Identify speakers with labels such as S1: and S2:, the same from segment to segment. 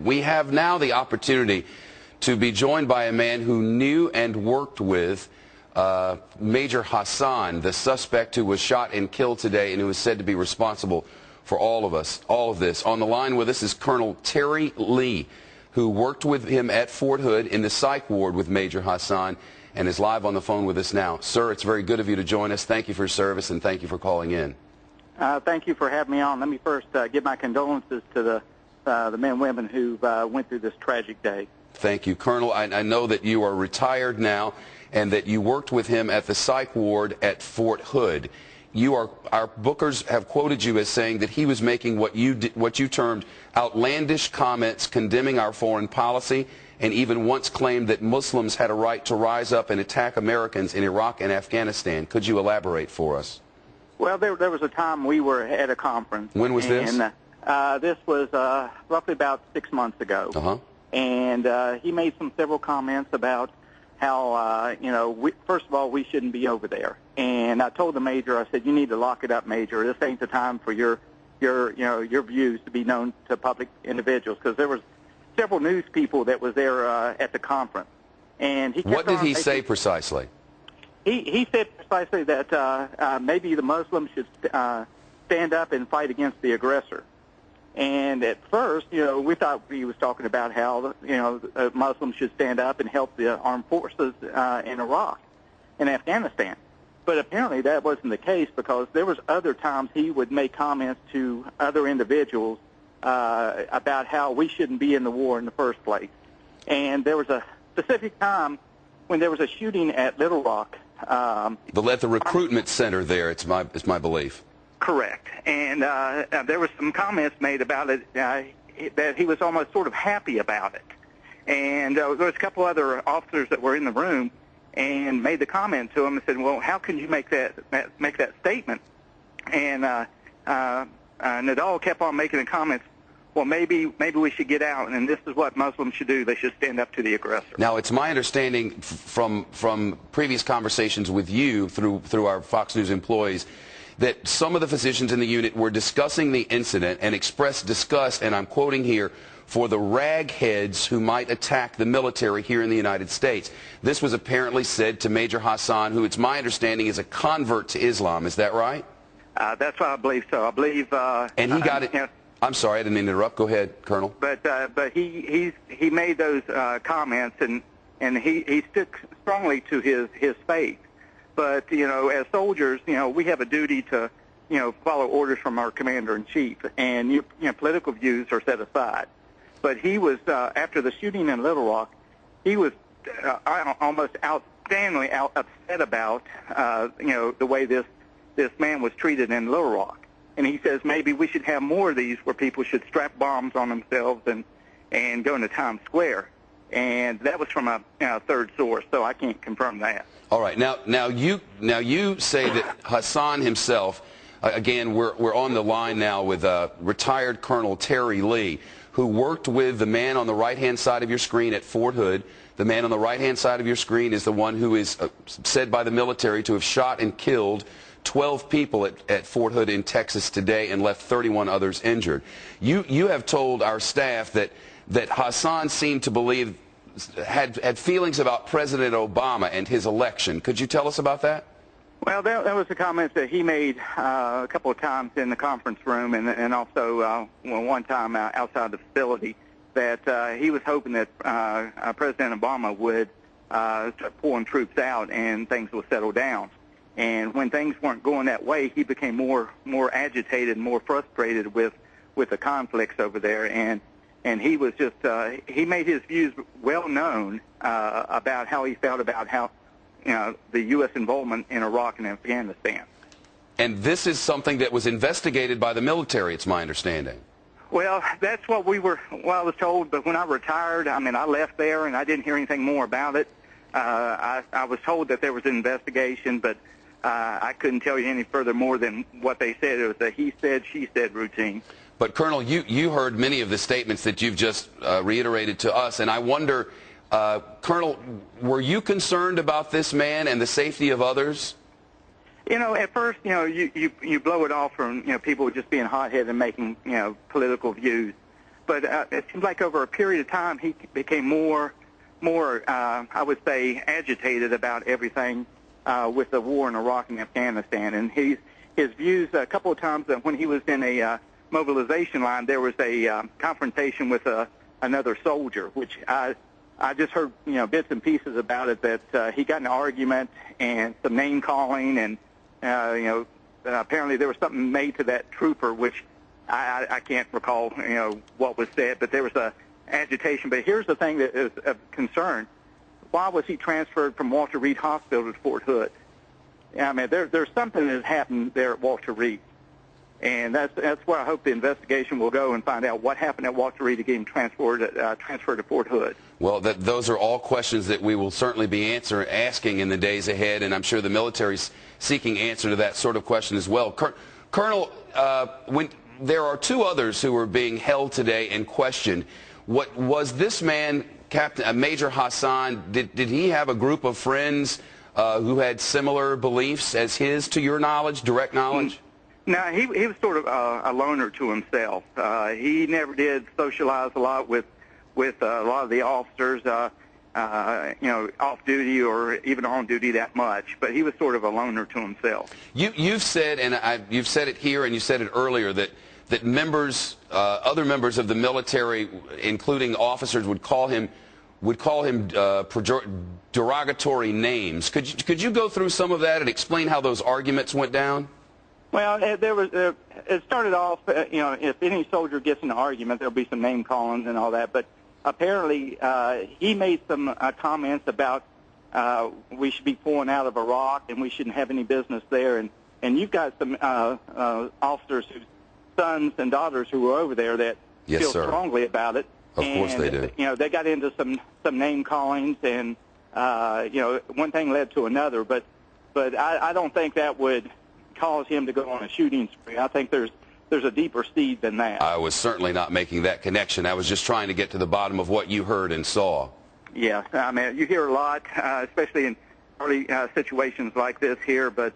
S1: We have now the opportunity to be joined by a man who knew and worked with Major Hassan, the suspect who was shot and killed today and who is said to be responsible for all of this. On the line with us is Colonel Terry Lee, who worked with him at Fort Hood in the psych ward with Major Hassan and is live on the phone with us now. Sir, it's very good of you to join us. Thank you for your service and thank you for calling in.
S2: Thank you for having me on. Let me first give my condolences to the men and women who went through this tragic day.
S1: Thank you, Colonel. I know that you are retired now and that you worked with him at the psych ward at Fort Hood. Our bookers have quoted you as saying that he was making what you termed outlandish comments condemning our foreign policy, and even once claimed that Muslims had a right to rise up and attack Americans in Iraq and Afghanistan. Could you elaborate for us?
S2: Well, there was a time we were at a conference.
S1: When was this?
S2: This was roughly about 6 months ago.
S1: Uh-huh.
S2: And he made several comments about how, first of all, we shouldn't be over there. And I told the major, I said, you need to lock it up, Major. This ain't the time for your views to be known to public individuals, because there was several news people that was there at the conference. And he kept
S1: What did he say precisely?
S2: He said precisely that maybe the Muslims should stand up and fight against the aggressor. And at first, we thought he was talking about how, Muslims should stand up and help the armed forces in Iraq and Afghanistan. But apparently that wasn't the case, because there was other times he would make comments to other individuals about how we shouldn't be in the war in the first place. And there was a specific time when there was a shooting at Little Rock.
S1: At the recruitment center there, it's my belief.
S2: Correct. And there was some comments made about it that he was almost sort of happy about it. And there was a couple other officers that were in the room and made the comment to him and said, well, how can you make that statement? And Nadal kept on making the comments, well, maybe we should get out, and this is what Muslims should do. They should stand up to the aggressor. Now,
S1: it's my understanding from previous conversations with you through our Fox News employees that some of the physicians in the unit were discussing the incident and expressed disgust, and I'm quoting here, for the ragheads who might attack the military here in the United States. This was apparently said to Major Hassan, who it's my understanding is a convert to Islam. Is that right?
S2: That's what I believe so. I believe...
S1: and he got it... I'm sorry, I didn't mean to interrupt. Go ahead, Colonel.
S2: But he made those comments, and he stuck strongly to his faith. But, as soldiers, we have a duty to, follow orders from our commander-in-chief, and political views are set aside. But he was, after the shooting in Little Rock, he was almost outstandingly upset about, the way this man was treated in Little Rock. And he says maybe we should have more of these where people should strap bombs on themselves and go into Times Square. And that was from a third source, so I can't confirm that.
S1: All right. Now you say that Hassan himself, again, we're on the line now with retired Colonel Terry Lee, who worked with the man on the right-hand side of your screen at Fort Hood. The man on the right-hand side of your screen is the one who is said by the military to have shot and killed 12 people at Fort Hood in Texas today and left 31 others injured. You have told our staff that Hassan seemed to believe, had feelings about President Obama and his election. Could you tell us about that?
S2: Well, that was the comments that he made a couple of times in the conference room and also one time outside the facility, that he was hoping that President Obama would start pulling troops out and things would settle down. And when things weren't going that way, he became more agitated and more frustrated with the conflicts over there. And he was just, he made his views well known about how he felt about how, the U.S. involvement in Iraq and Afghanistan.
S1: And this is something that was investigated by the military, it's my understanding.
S2: Well, that's what I was told, but when I retired, I left there and I didn't hear anything more about it. I was told that there was an investigation, but I couldn't tell you any further more than what they said. It was a he said, she said routine.
S1: But, Colonel, you heard many of the statements that you've just reiterated to us, and I wonder, Colonel, were you concerned about this man and the safety of others?
S2: At first, you blow it off from, people just being hot-headed and making, political views. But it seems like over a period of time he became more, I would say, agitated about everything with the war in Iraq and Afghanistan. And his views, a couple of times that when he was in a mobilization line, there was a confrontation with another soldier, which I just heard, bits and pieces about it, that he got in an argument and some name calling, and apparently there was something made to that trooper, which I can't recall, what was said, but there was a agitation. But here's the thing that is of concern: why was he transferred from Walter Reed Hospital to Fort Hood? I mean, there's something that happened there at Walter Reed. And that's where I hope the investigation will go and find out what happened at Walter Reed to get him transferred to Fort Hood.
S1: Well, those are all questions that we will certainly be asking in the days ahead, and I'm sure the military's seeking answer to that sort of question as well. Colonel, when there are two others who are being held today in question, what was this man, Major Hassan? Did he have a group of friends who had similar beliefs as his, to your knowledge, direct knowledge?
S2: No, he was sort of a loner to himself. He never did socialize a lot with a lot of the officers, off duty or even on duty that much. But he was sort of a loner to himself. You've
S1: said, and you've said it here, and you said it earlier, that members, other members of the military, including officers, would call him derogatory names. Could you go through some of that and explain how those arguments went down?
S2: Well, it started off, if any soldier gets in an argument, there'll be some name callings and all that. But apparently, he made some comments about we should be pulling out of Iraq and we shouldn't have any business there. And you've got some officers whose sons and daughters who were over there that feel strongly about it.
S1: Of course they do.
S2: They got into some name callings, and one thing led to another. But I don't think that would cause him to go on a shooting spree. I think there's a deeper seed than that.
S1: I was certainly not making that connection. I was just trying to get to the bottom of what you heard and saw.
S2: Yeah, I mean, you hear a lot, especially in early situations like this here. But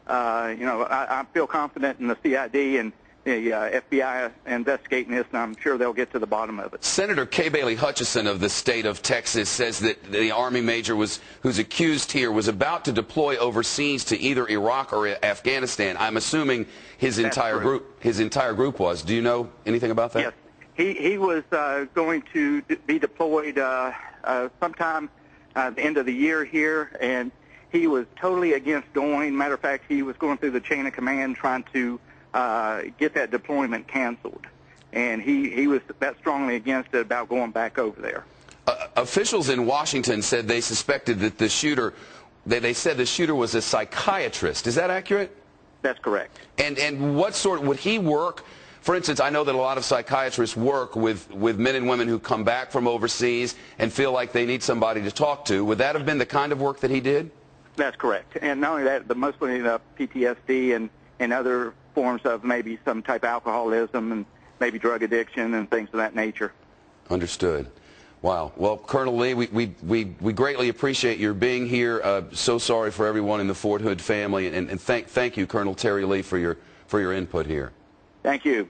S2: I feel confident in the CID and the FBI investigating this, and I'm sure they'll get to the bottom of it.
S1: Senator Kay Bailey Hutchison of the state of Texas says that the Army major who's accused here was about to deploy overseas to either Iraq or Afghanistan. I'm assuming his entire group was. Do you know anything about that?
S2: Yes, he was going to be deployed sometime at the end of the year here, and he was totally against going. Matter of fact, he was going through the chain of command trying to get that deployment canceled, and he was that strongly against it about going back over there.
S1: Officials in Washington said they suspected that the shooter, they said the shooter was a psychiatrist. Is that accurate?
S2: That's correct.
S1: And what sort, would he work? For instance, I know that a lot of psychiatrists work with men and women who come back from overseas and feel like they need somebody to talk to. Would that have been the kind of work that he did? That's
S2: correct. And not only that, but mostly PTSD and other forms of maybe some type of alcoholism and maybe drug addiction and things of that nature.
S1: Understood. Wow. Well, Colonel Lee, we greatly appreciate your being here. So sorry for everyone in the Fort Hood family, and thank you, Colonel Terry Lee, for your input here.
S2: Thank you.